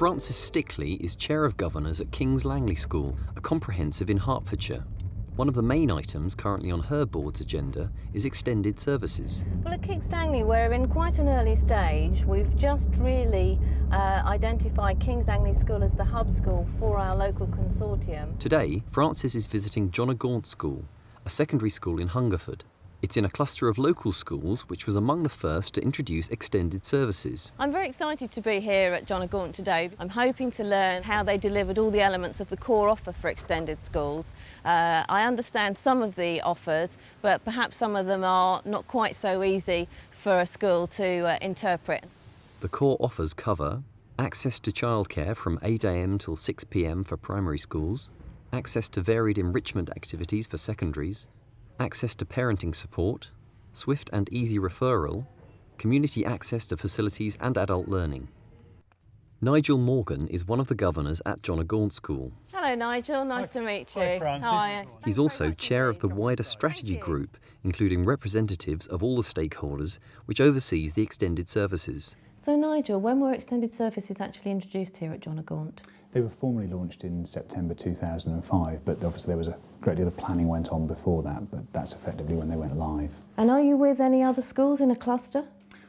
Frances Stickley is Chair of Governors at King's Langley School, a comprehensive in Hertfordshire. One of the main items currently on her board's agenda is extended services. Well, at King's Langley we're in quite an early stage. We've just really identified King's Langley School as the hub school for our local consortium. Today, Frances is visiting John o' Gaunt School, a secondary school in Hungerford. It's in a cluster of local schools which was among the first to introduce extended services. I'm very excited to be here at John o' Gaunt today. I'm hoping to learn how they delivered all the elements of the core offer for extended schools. I understand some of the offers, but perhaps some of them are not quite so easy for a school to interpret. The core offers cover access to childcare from 8 a.m. till 6 p.m. for primary schools, access to varied enrichment activities for secondaries, access to parenting support, swift and easy referral, community access to facilities and adult learning. Nigel Morgan is one of the governors at John o' Gaunt School. Hello Nigel, nice to meet you. Hi Frances. Hi. He's also chair of the wider strategy group, including representatives of all the stakeholders, which oversees the extended services. So Nigel, when were extended services actually introduced here at John o' Gaunt? They were formally launched in September 2005, but obviously there was a great deal of planning went on before that, but that's effectively when they went live. And are you with any other schools in a cluster?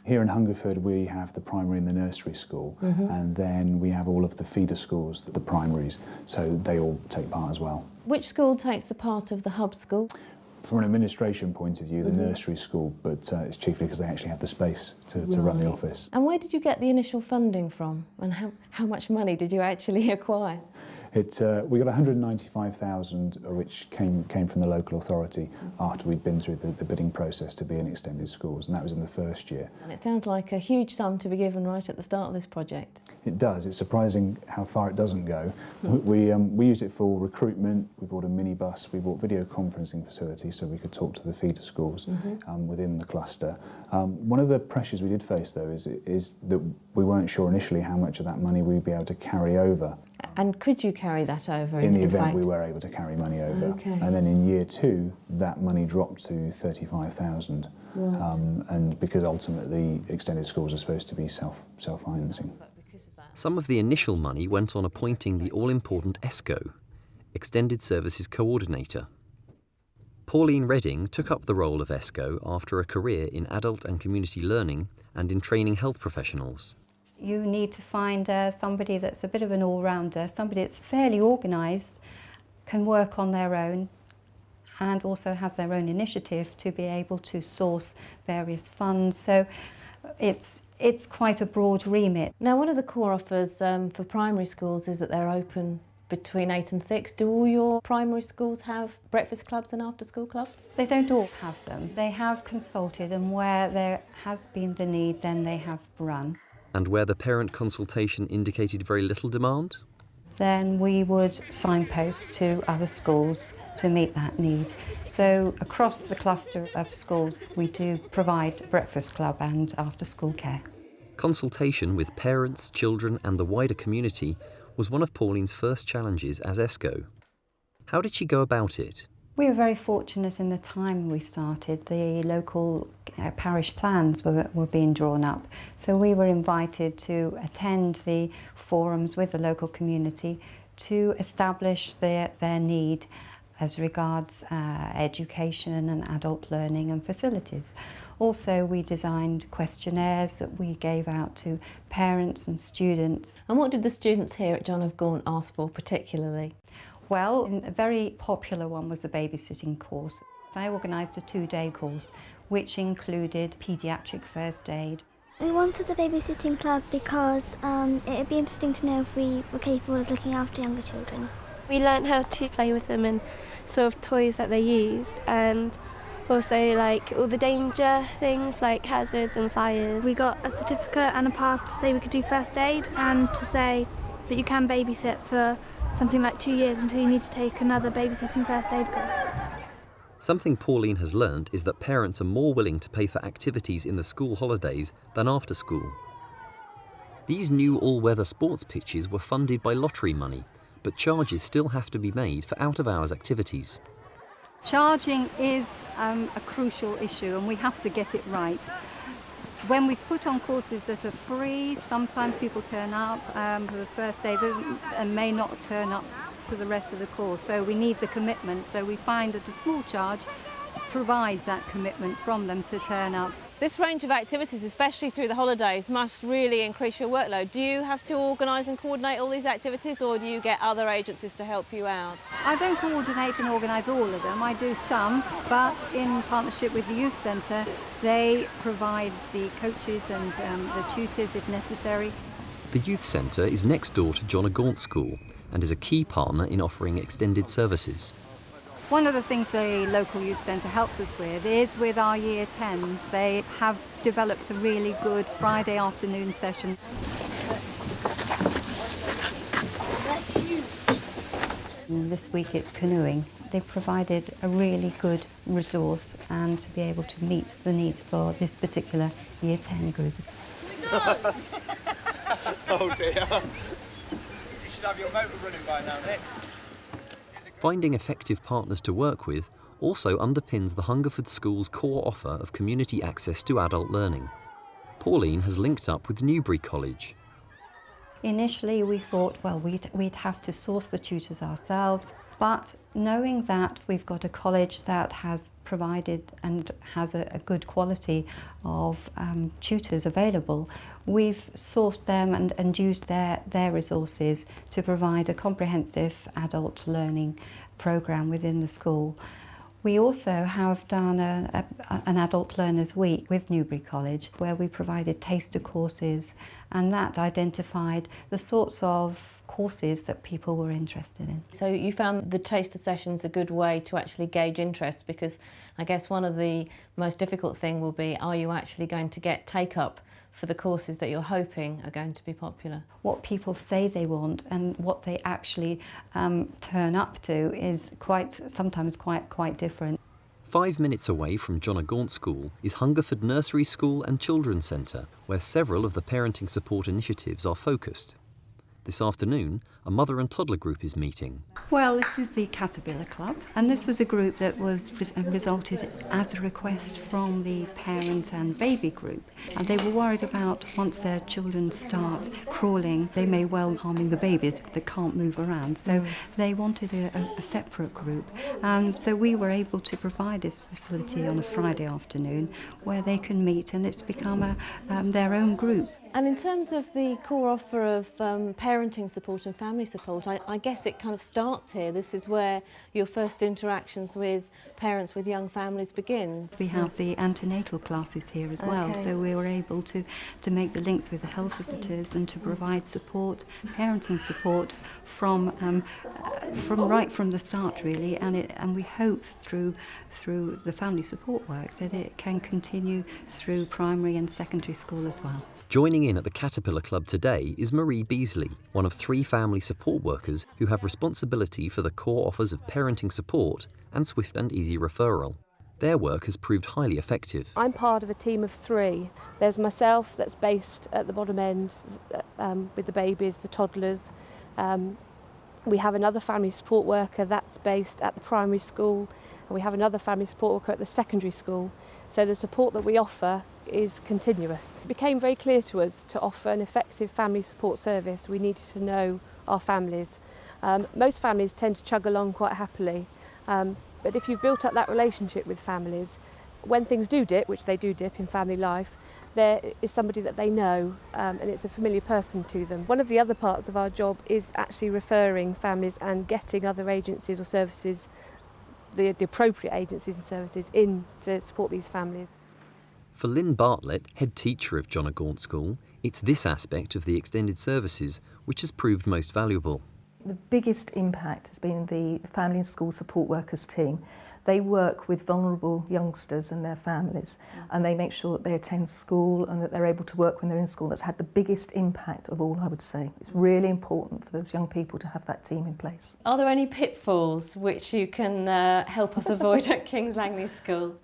Here in Hungerford we have the primary and the nursery school, and then we have all of the feeder schools, the primaries, so they all take part as well. Which school takes the part of the hub school? From an administration point of view, the nursery school, but it's chiefly because they actually have the space to run the office. And where did you get the initial funding from? And how much money did you actually acquire? We got 195,000, which came from the local authority after we'd been through the bidding process to be in extended schools, and that was in the first year. And it sounds like a huge sum to be given right at the start of this project. It does. It's surprising how far it doesn't go. We used it for recruitment. We bought a minibus. We bought video conferencing facilities so we could talk to the feeder schools within the cluster. One of the pressures we did face, though, is that we weren't sure initially how much of that money we'd be able to carry over. And could you carry that over? In the event we were able to carry money over. Okay. And then in year 2, that money dropped to 35,000. Right. And because ultimately extended schools are supposed to be self-financing. Some of the initial money went on appointing the all-important ESCO, Extended Services Coordinator. Pauline Redding took up the role of ESCO after a career in adult and community learning and in training health professionals. You need to find somebody that's a bit of an all-rounder, somebody that's fairly organised, can work on their own and also has their own initiative to be able to source various funds. So it's quite a broad remit. Now, one of the core offers for primary schools is that they're open between 8 and 6. Do all your primary schools have breakfast clubs and after-school clubs? They don't all have them. They have consulted, and where there has been the need, then they have run. And where the parent consultation indicated very little demand? Then we would signpost to other schools to meet that need. So across the cluster of schools we do provide breakfast club and after-school care. Consultation with parents, children and the wider community was one of Pauline's first challenges as ESCO. How did she go about it? We were very fortunate in the time we started. The local parish plans were being drawn up, so we were invited to attend the forums with the local community to establish their need as regards education and adult learning and facilities. Also, we designed questionnaires that we gave out to parents and students. And what did the students here at John o' Gaunt ask for particularly? Well, a very popular one was the babysitting course. I organised a 2-day course which included paediatric first aid. We wanted the babysitting club because it would be interesting to know if we were capable of looking after younger children. We learnt how to play with them and sort of toys that they used, and also like all the danger things like hazards and fires. We got a certificate and a pass to say we could do first aid and to say that you can babysit for something like 2 years until you need to take another babysitting first aid course. Something Pauline has learned is that parents are more willing to pay for activities in the school holidays than after school. These new all-weather sports pitches were funded by lottery money, but charges still have to be made for out-of-hours activities. Charging is a crucial issue and we have to get it right. When we've put on courses that are free, sometimes people turn up for the first day and may not turn up to the rest of the course. So we need the commitment. So we find that a small charge provides that commitment from them to turn up. This range of activities, especially through the holidays, must really increase your workload. Do you have to organise and coordinate all these activities, or do you get other agencies to help you out? I don't coordinate and organise all of them. I do some, but in partnership with the Youth Centre, they provide the coaches and the tutors if necessary. The Youth Centre is next door to John O'Gaunt School and is a key partner in offering extended services. One of the things the local youth centre helps us with is with our Year 10s. They have developed a really good Friday afternoon session. And this week it's canoeing. They've provided a really good resource and to be able to meet the needs for this particular Year 10 group. Oh dear. You should have your motor running by now, Nick. Finding effective partners to work with also underpins the Hungerford School's core offer of community access to adult learning. Pauline has linked up with Newbury College. Initially we thought, well, we'd have to source the tutors ourselves, but knowing that we've got a college that has provided and has a good quality of tutors available, we've sourced them and used their resources to provide a comprehensive adult learning programme within the school. We also have done an Adult Learners Week with Newbury College, where we provided taster courses, and that identified the sorts of courses that people were interested in. So you found the taster sessions a good way to actually gauge interest, because I guess one of the most difficult thing will be, are you actually going to get take-up for the courses that you're hoping are going to be popular? What people say they want and what they actually turn up to is sometimes quite different. 5 minutes away from John O'Gaunt School is Hungerford Nursery School and Children's Centre, where several of the parenting support initiatives are focused. This afternoon, a mother and toddler group is meeting. Well, this is the Caterpillar Club, and this was a group that was resulted as a request from the parent and baby group. And they were worried about once their children start crawling, they may well harming the babies that can't move around. So they wanted a separate group. And so we were able to provide a facility on a Friday afternoon where they can meet, and it's become their own group. And in terms of the core offer of parenting support and family support, I guess it kind of starts here. This is where your first interactions with parents with young families begins. We have the antenatal classes here as well, Okay. so we were able to make the links with the health visitors and to provide support, parenting support from right from the start really, and we hope through the family support work that it can continue through primary and secondary school as well. Joining in at the Caterpillar Club today is Marie Beasley, one of 3 family support workers who have responsibility for the core offers of parenting support and swift and easy referral. Their work has proved highly effective. I'm part of a team of 3. There's myself that's based at the bottom end with the babies, the toddlers. We have another family support worker that's based at the primary school, and we have another family support worker at the secondary school. So the support that we offer is continuous. It became very clear to us to offer an effective family support service. We needed to know our families. Most families tend to chug along quite happily, but if you've built up that relationship with families, when things do dip, which they do dip in family life, there is somebody that they know and it's a familiar person to them. One of the other parts of our job is actually referring families and getting other agencies or services, the appropriate agencies and services in to support these families. For Lynn Bartlett, head teacher of John O'Gaunt School, it's this aspect of the extended services which has proved most valuable. The biggest impact has been the family and school support workers team. They work with vulnerable youngsters and their families, and they make sure that they attend school and that they're able to work when they're in school. That's had the biggest impact of all, I would say. It's really important for those young people to have that team in place. Are there any pitfalls which you can help us avoid at King's Langley School?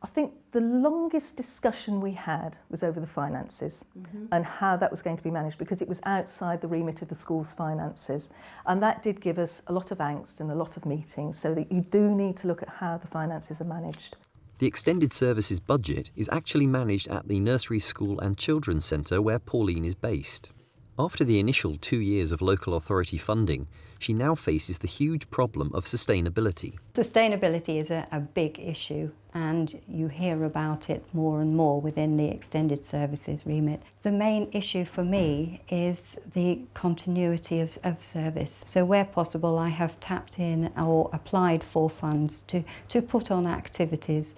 I think the longest discussion we had was over the finances and how that was going to be managed, because it was outside the remit of the school's finances, and that did give us a lot of angst and a lot of meetings, so that you do need to look at how the finances are managed. The Extended Services budget is actually managed at the Nursery School and Children's Centre where Pauline is based. After the initial 2 years of local authority funding, she now faces the huge problem of sustainability. Sustainability is a big issue, and you hear about it more and more within the Extended Services remit. The main issue for me is the continuity of service. So where possible, I have tapped in or applied for funds to put on activities,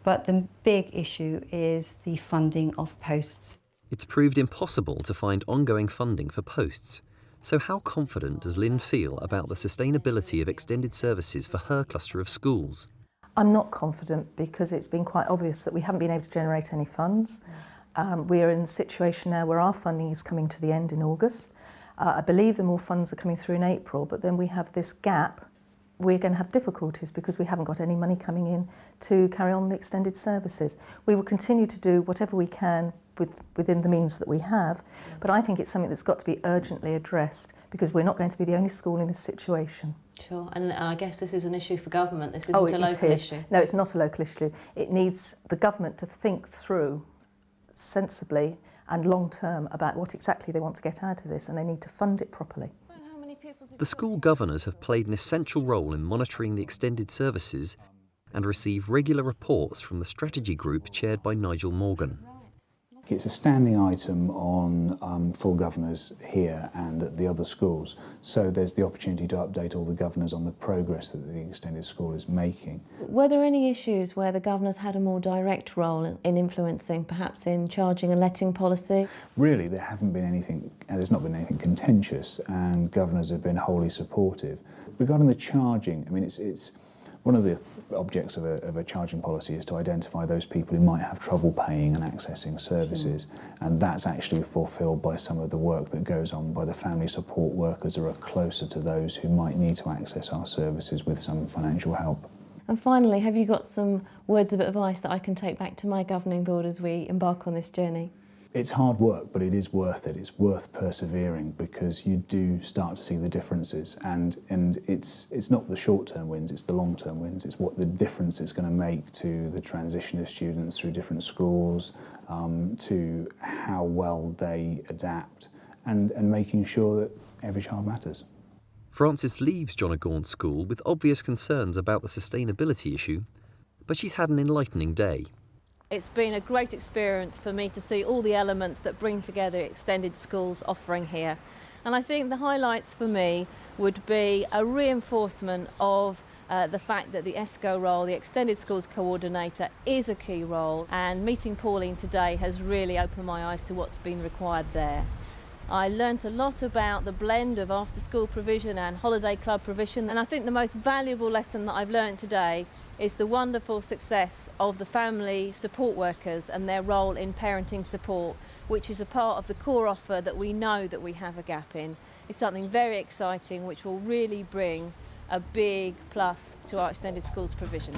but the big issue is the funding of posts. It's proved impossible to find ongoing funding for posts. So how confident does Lynn feel about the sustainability of extended services for her cluster of schools? I'm not confident because it's been quite obvious that we haven't been able to generate any funds. We're in a situation now where our funding is coming to the end in August. I believe the more funds are coming through in April, but then we have this gap. We're going to have difficulties because we haven't got any money coming in to carry on the extended services. We will continue to do whatever we can within the means that we have, but I think it's something that's got to be urgently addressed because we're not going to be the only school in this situation. Sure, and I guess this is an issue for government, this isn't a local issue. No, it's not a local issue. It needs the government to think through sensibly and long term about what exactly they want to get out of this, and they need to fund it properly. The school governors have played an essential role in monitoring the extended services and receive regular reports from the strategy group chaired by Nigel Morgan. It's a standing item on full governors here and at the other schools, so there's the opportunity to update all the governors on the progress that the extended school is making. Were there any issues where the governors had a more direct role in influencing, perhaps in charging and letting policy? Really, there haven't been anything, there's not been anything contentious, and governors have been wholly supportive. Regarding the charging, I mean, it's one of the objects of a charging policy is to identify those people who might have trouble paying and accessing services, and that's actually fulfilled by some of the work that goes on by the family support workers who are closer to those who might need to access our services with some financial help. And finally, have you got some words of advice that I can take back to my governing board as we embark on this journey? It's hard work, but it is worth it. It's worth persevering because you do start to see the differences, and it's not the short-term wins, it's the long-term wins. It's what the difference it's going to make to the transition of students through different schools, to how well they adapt, and making sure that every child matters. Frances leaves John o' Gaunt School with obvious concerns about the sustainability issue, but she's had an enlightening day. It's been a great experience for me to see all the elements that bring together extended schools offering here. And I think the highlights for me would be a reinforcement of the fact that the ESCO role, the Extended Schools Coordinator, is a key role, and meeting Pauline today has really opened my eyes to what's been required there. I learnt a lot about the blend of after-school provision and holiday club provision, and I think the most valuable lesson that I've learnt today is the wonderful success of the family support workers and their role in parenting support, which is a part of the core offer that we know that we have a gap in. It's something very exciting which will really bring a big plus to our extended schools provision.